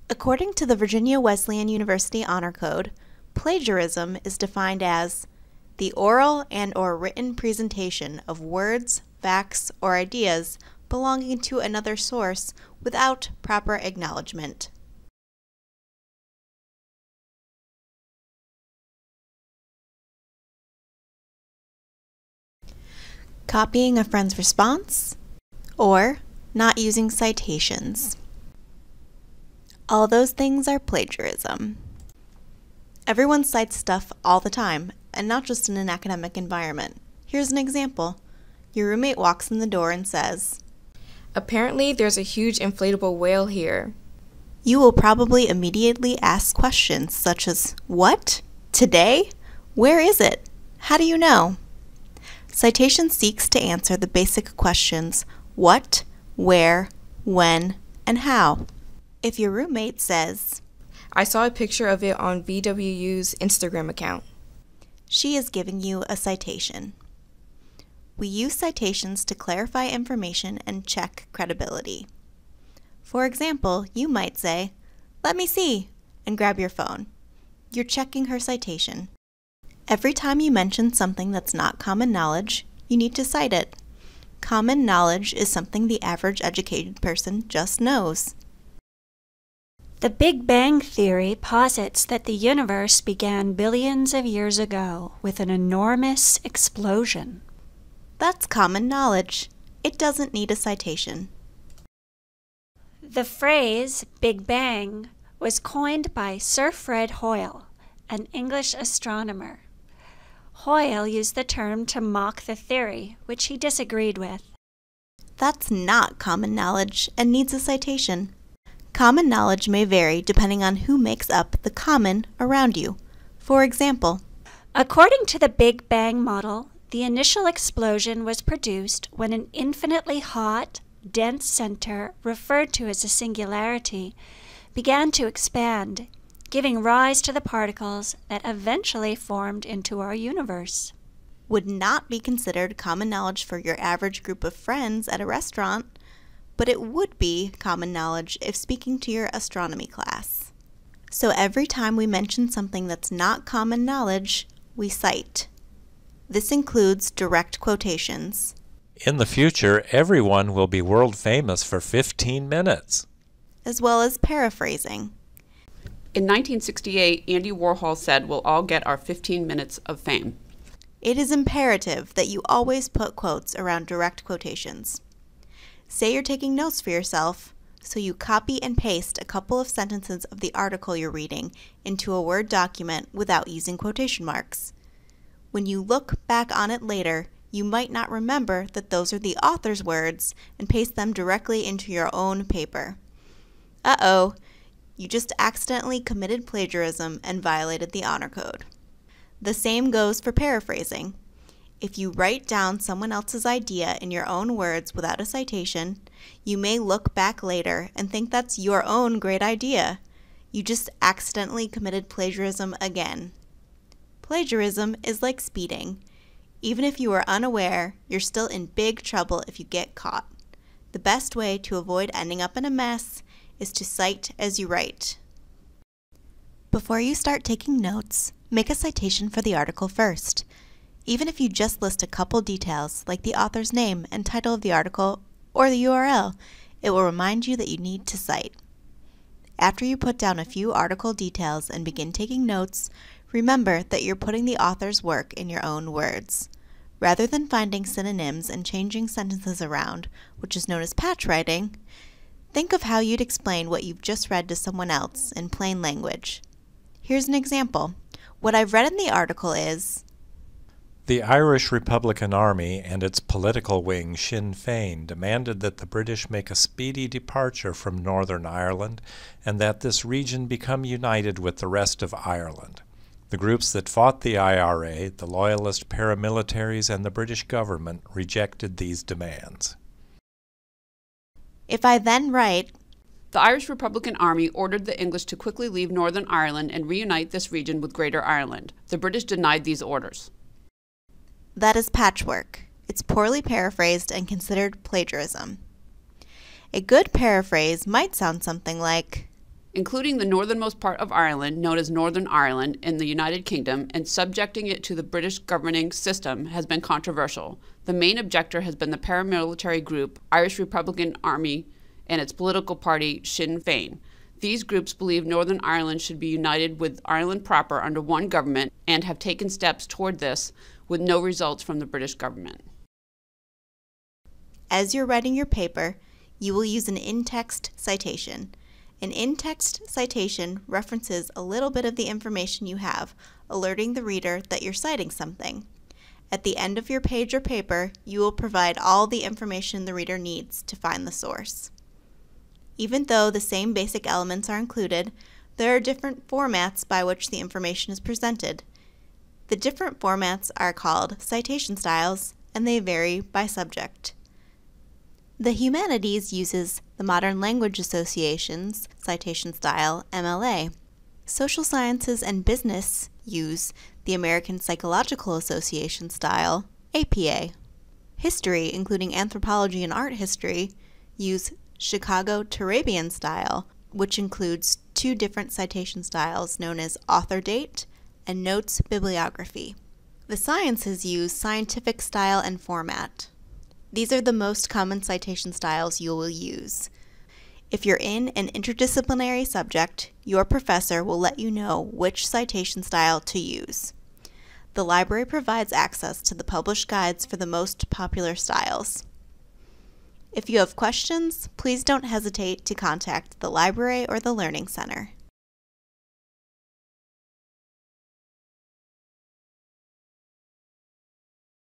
According to the Virginia Wesleyan University Honor Code, plagiarism is defined as the oral and/or written presentation of words, facts, or ideas belonging to another source without proper acknowledgement. Copying a friend's response, or not using citations. All those things are plagiarism. Everyone cites stuff all the time, and not just in an academic environment. Here's an example. Your roommate walks in the door and says, "Apparently there's a huge inflatable whale here." You will probably immediately ask questions such as, what? Today? Where is it? How do you know? Citation seeks to answer the basic questions, what, where, when, and how. If your roommate says, "I saw a picture of it on VWU's Instagram account," she is giving you a citation. We use citations to clarify information and check credibility. For example, you might say, "Let me see," and grab your phone. You're checking her citation. Every time you mention something that's not common knowledge, you need to cite it. Common knowledge is something the average educated person just knows. The Big Bang Theory posits that the universe began billions of years ago with an enormous explosion. That's common knowledge. It doesn't need a citation. The phrase Big Bang was coined by Sir Fred Hoyle, an English astronomer. Hoyle used the term to mock the theory, which he disagreed with. That's not common knowledge and needs a citation. Common knowledge may vary depending on who makes up the common around you. For example, according to the Big Bang model, the initial explosion was produced when an infinitely hot, dense center, referred to as a singularity, began to expand, giving rise to the particles that eventually formed into our universe. would not be considered common knowledge for your average group of friends at a restaurant, but it would be common knowledge if speaking to your astronomy class. So every time we mention something that's not common knowledge, we cite. This includes direct quotations. In the future, everyone will be world famous for 15 minutes. As well as paraphrasing. In 1968, Andy Warhol said we'll all get our 15 minutes of fame. It is imperative that you always put quotes around direct quotations. Say you're taking notes for yourself, so you copy and paste a couple of sentences of the article you're reading into a Word document without using quotation marks. When you look back on it later, you might not remember that those are the author's words and paste them directly into your own paper. Uh-oh, you just accidentally committed plagiarism and violated the honor code. The same goes for paraphrasing. If you write down someone else's idea in your own words without a citation, you may look back later and think that's your own great idea. You just accidentally committed plagiarism again. Plagiarism is like speeding. Even if you are unaware, you're still in big trouble if you get caught. The best way to avoid ending up in a mess is to cite as you write. Before you start taking notes, make a citation for the article first. Even if you just list a couple details like the author's name and title of the article or the URL, it will remind you that you need to cite. After you put down a few article details and begin taking notes, remember that you're putting the author's work in your own words. Rather than finding synonyms and changing sentences around, which is known as patch writing, think of how you'd explain what you've just read to someone else in plain language. Here's an example. What I've read in the article is, the Irish Republican Army and its political wing Sinn Féin demanded that the British make a speedy departure from Northern Ireland and that this region become united with the rest of Ireland. The groups that fought the IRA, the Loyalist paramilitaries, and the British government rejected these demands. If I then write, the Irish Republican Army ordered the English to quickly leave Northern Ireland and reunite this region with Greater Ireland. The British denied these orders. That is patchwork. It's poorly paraphrased and considered plagiarism. A good paraphrase might sound something like, Including the northernmost part of Ireland, known as Northern Ireland, in the United Kingdom, and subjecting it to the British governing system has been controversial. The main objector has been the paramilitary group Irish Republican Army and its political party Sinn Féin. These groups believe Northern Ireland should be united with Ireland proper under one government and have taken steps toward this with no results from the British government. As you're writing your paper, you will use an in-text citation. An in-text citation references a little bit of the information you have, alerting the reader that you're citing something. At the end of your page or paper, you will provide all the information the reader needs to find the source. Even though the same basic elements are included, there are different formats by which the information is presented. The different formats are called citation styles, and they vary by subject. The humanities uses the Modern Language Association's citation style, MLA. Social sciences and business use the American Psychological Association style, APA. History, including anthropology and art history, use Chicago Turabian style, which includes two different citation styles known as author date and notes bibliography. The sciences use scientific style and format. These are the most common citation styles you will use. If you're in an interdisciplinary subject, your professor will let you know which citation style to use. The library provides access to the published guides for the most popular styles. If you have questions, please don't hesitate to contact the library or the Learning Center.